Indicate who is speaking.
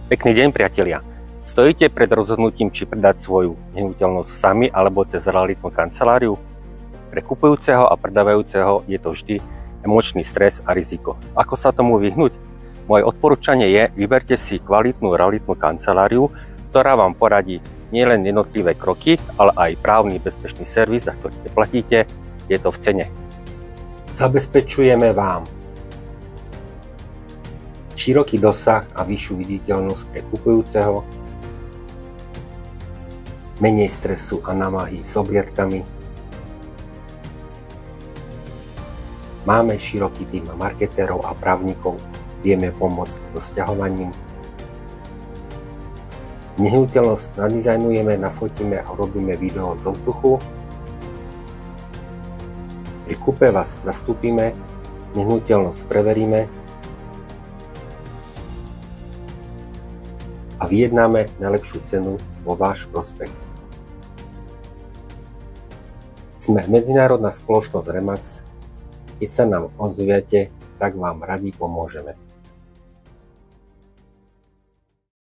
Speaker 1: Pekný deň, priatelia. Stojíte pred rozhodnutím, či predať svoju nehnuteľnosť sami alebo cez realitnú kanceláriu? Pre kupujúceho a predávajúceho je to vždy emočný stres a riziko. Ako sa tomu vyhnúť? Moje odporúčanie je, vyberte si kvalitnú realitnú kanceláriu, ktorá vám poradí nielen jednotlivé kroky, ale aj právny bezpečný servis, za ktorý platíte, je to v cene. Zabezpečujeme vám široký dosah a vyššiu viditeľnosť pre kupujúceho, menej stresu a námahy s obliadkami. Máme široký tím marketérov a právnikov, vieme pomôcť so sťahovaním. Nehnuteľnosť nadizajnujeme, nafotíme a robíme video zo vzduchu. Pri kúpe vás zastúpime, nehnuteľnosť preveríme a vyjednáme najlepšiu cenu vo váš prospech. Sme medzinárodná spoločnosť Remax. Keď sa nám ozviete, tak vám radi pomôžeme.